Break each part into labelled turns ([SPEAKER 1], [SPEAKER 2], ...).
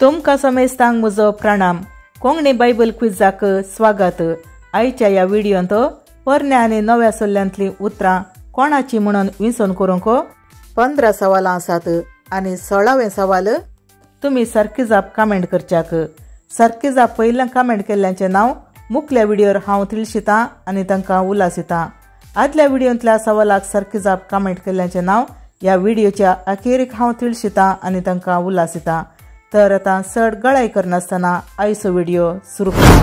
[SPEAKER 1] तुमकां समेस्तांक म्हजो प्रणाम। कोंकणी बायबल क्विजाक स्वागत। आयच्या ह्या व्हिडिओंत पोरण्या आनी नव्या सल्ल्यांतलीं उतरां कोणाची म्हणून विसरून करूंक 15 सवालां आसात आनी 16वें सवाल तुमी सारकी जाप कमेंट करच्याक। सारकी जाप पयल्यां कमेंट केल्ल्यांचें नांव मुखल्या व्हिडिओर हांव तिळशितां आनी तांकां उलासितां। आदल्या व्हिडिओंतल्या सवालाक सारकी जाप कमेंट केल्ल्यांचें नांव ह्या व्हिडिओच्या अखेरीक हांव तिळशितां आनी तांकां उलासितां। तर आतां चड गळाय करनासतना आयचो व्हिडिओ सुरू करा।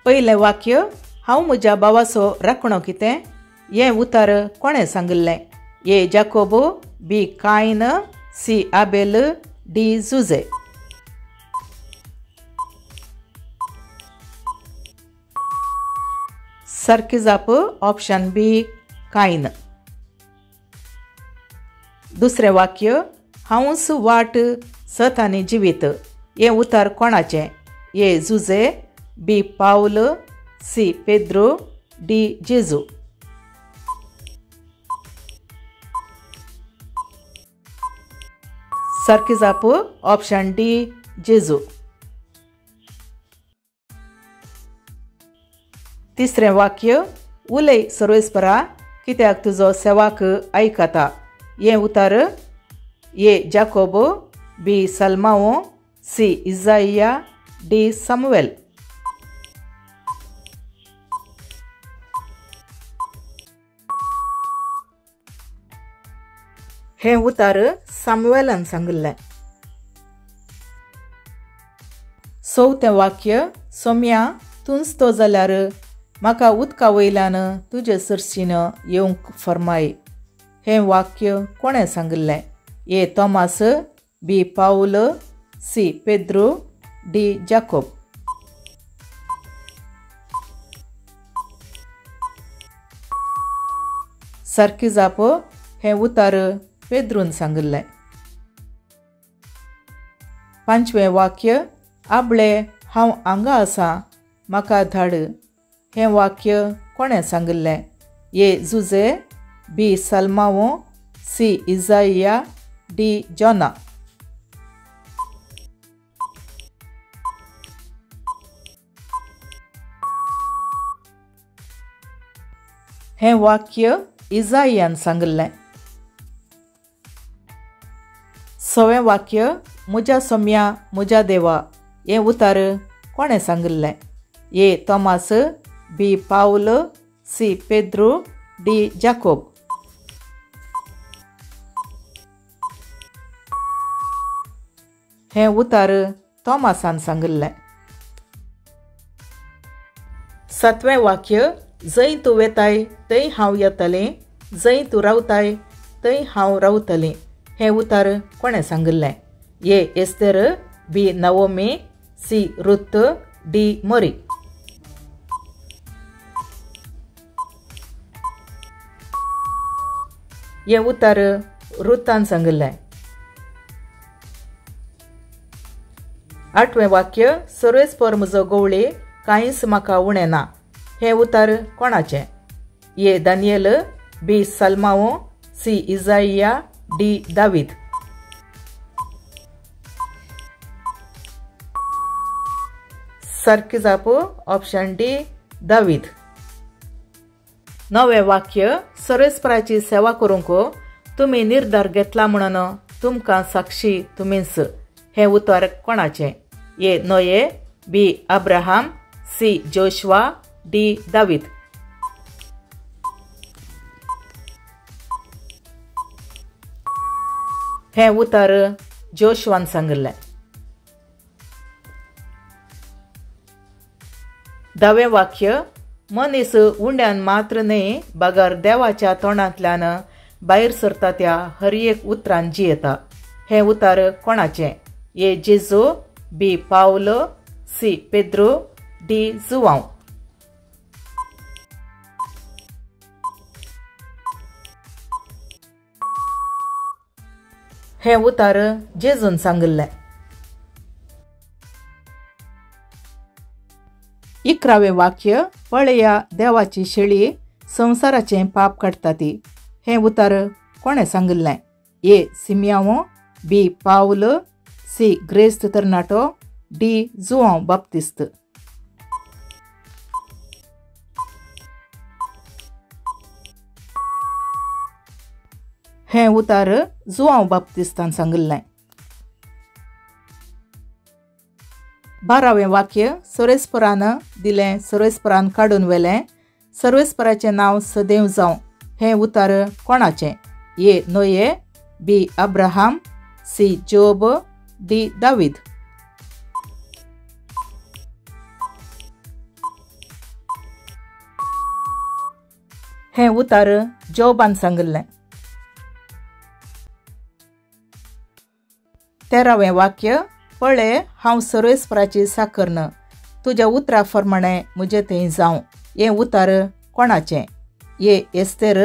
[SPEAKER 1] पयलें वाक्य, हांव म्हज्या भावाचो राखणो कितें? हें उतर कोणें सांगिल्लें? ए जाकोब, बी कायन, सी आबेल, डी जुजे। सारकी जाप ऑप्शन बी कायन। दुसरें वाक्य, हांवच वाट सत आनी जिवीत। हें उतर कोणाचें? ए जुजे, बी पावल, सी पेद्रो, डी जेजू। सारकी जाप ऑप्शन डी जेजू। तिसरें वाक्य, उलय सर्वेस्परा कित्याक तुजो सेवाक आयकता। हें उतर ए जाकोब, बी सलमाओ, सी इजाइया, डी सामुएल। हें उतर सामुएलान सांगिल्लें। चवथें वाक्य, सोम्या तूंच तो जाल्यार म्हाका उदका वयल्यान तुजे सर्शीन येवंक फर्माय। हें वाक्य कोणें सांगिल्लें? ए तोमास, बी पावल, सी पेद्रो, डी जाकोब। सारकी जाप हें उतर पेद्रून सांगिल्लें। पांचवें वाक्य, आबळे हांव हांगा आसां म्हाका धाड। हें वाक्य कोणें सांगिल्लें? ए जुजे, बी सलमाओ, सी इजाइया, डी जोना। हें वाक्य इजाइयान सांगिल्लें। सवें वाक्य, म्हज्या सोम्या म्हज्या देवा। हें उतर कोणें सांगिल्लें? ए तोमास, बी पावल, सी पेद्रो, डी जाकोब। हें उतर तोमासान सांगिल्लें। सातवें वाक्य, जंय तूं वेताय थंय हांव येतलें, जंय तूं रावताय थंय हांव रावतलें। हें उतर कोणें सांगिल्लें? ए एस्तेर, बी नवोमी, सी रुत, डी मोरी। हें उतर रुतान सांगिल्लें। आठवें वाक्य, सर्वेस्पर म्हजो गवळी कांयच म्हाका उणें ना। हें उतर कोणाचें? ए दानियेल, बी सलमाओ, सी इजाइया, डी दावीद। सारकी जाप ऑप्शन डी दावीद। नवें वाक्य, सर्वेस्पराची सेवा करूंक तुमी निर्धार घेतला म्हणून तुमकां साक्षी तुमीच। हें उतर कोणाचें? ए नोये, बी अब्राहम, सी जोशुआ, डी दावीद। हें उतर जोशुआन सांगिल्लें। 10वें वाक्य, मनीस उंड्यान मात्र न्हय बागार देवाच्या तोंडांतल्यान भायर सरता त्या हर एक उतरान जियेता। हें उतर कोणाचें? ए जेजू, बी पावल, सी पेद्रो, डी जुवांव। हें उतर जेजून सांगिल्लें। 11वें वाक्य, पळया देवाची शेळी संवसाराचें पाप काडटा ती। हें उतर कोणें सांगिल्लें? ए सिमियाओ, बी पावल, सी ग्रेस्त तरनाटो डी जुआंव बाप्तिस्त. हें उतार जुआंव बाप्तिस्तान सांगल्लें. 12वें वाक्य सर्वेस्परान दिलें सर्वेस्परान काडून व्हेलें. सर्वेस्पराचें नांव सदैव जावं. हें उतार कोणाचें? ए नोये, बी अब्राहम, सी जोब, डी दावीद. हें उतार जोबान सांगल्लें. 13वें वाक्य पळय हांव सर्वेस्पराची साकरन, तुज्या उतरा प्रमाणे म्हजें तें जावं. हें उतार कोणाचें? ए एस्तेर,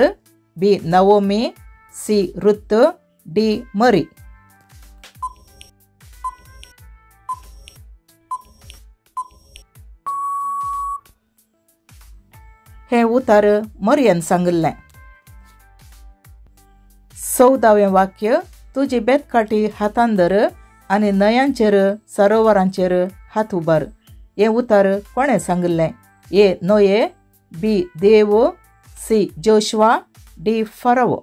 [SPEAKER 1] बी नवोमी, सी रुत, डी मरी. हें उतार मरियन सांगल्लें. 14वें वाक्य तुजी बेतकाठी हातान धर आनी न्हंयांचेर सरोवरांचेर हात उबार. हें उतार कोणें सांगल्लें? ए नोये, बी देव, सी जोशुआ, डी फरावो.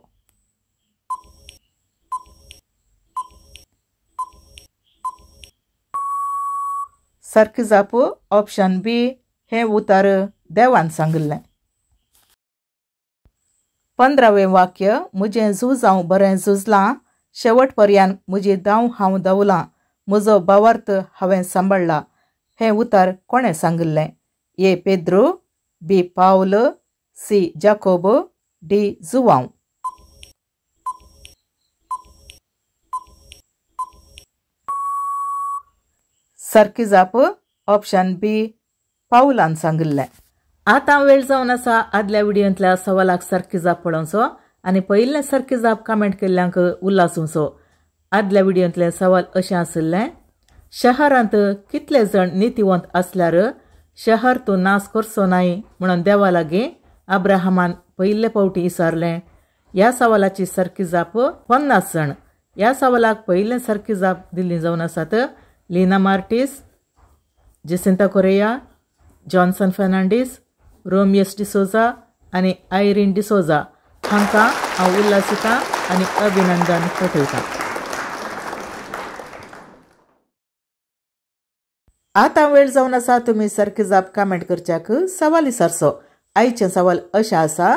[SPEAKER 1] सारकी जाप ऑप्शन बी. हें उतार देवान सांगल्लें. 15वें वाक्य म्हजें झूज हांव बरें झुजलां, शेवट पर्यंत म्हजी दाव हांव धांवलां, म्हजो भावार्थ हांवें सांबाळ्ळा. हें उतार कोणें सांगल्लें? ए पेद्रो, बी पावल, सी जाकोब, डी जुआंव. सारकी जाप ऑप्शन बी. पावलान सांगल्लें. आतां वेळ जावन आसा आदल्या व्हिडियोंतल्या सवालाक सारकी जाप पळोवचो आनी पयिल्लें सारकी जाप कमेंट केल्ल्यांक उल्हासूंचो. आदल्या व्हिडियोंतलें सवाल अशें आशिल्लें: शहरांत कितले जण नितीवंत आसल्यार शहर तूं नाश करचो नाय म्हणून देवा लागीं अब्राहमान पयिल्ले फावटी विचारलें. ह्या सवालाची सारकी जाप 50 जण. ह्या सवालाक पयिल्लें सारकी जाप दिल्ली जावन आसात लिना मार्टीस, जेसिंता कोरेया, जॉन्सन फर्नांडीस, रोमियस डिसोजा आनी आयरीन डिसोजा. हांकां हांव उल्हासिता आनी अभिनंदन पाठयतां. आतां वेळ जावन आसा तुमी सारकी जाप कमेंट करच्याक सवाल विचारचो. आयचें सवाल अशें आसा: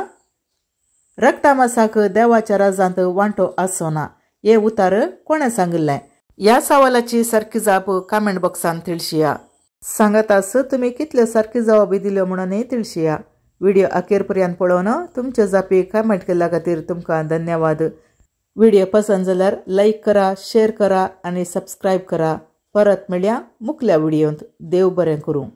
[SPEAKER 1] रक्तामासाक देवाच्या राजांत वांटो आसचो ना. हें उतार कोणें सांगल्लें? ह्या सवालाची सारकी जाप कमेंट बॉक्सान तिळशिया. सांगात आस तुमी कितल्यो सारकी जवाबी दिल्यो म्हणूनय तिळशिया. व्हिडिओ अखेर पर्यंत पळोवन तुमचे जापी कमेंट केल्ल्या खातीर तुमकां धन्यवाद. व्हिडिओ पसंत जाल्यार लाईक करा, शेअर करा आनी सबस्क्रायब करा. परत मेळया मुखल्या व्हिडिओंत. देव बरें करूं.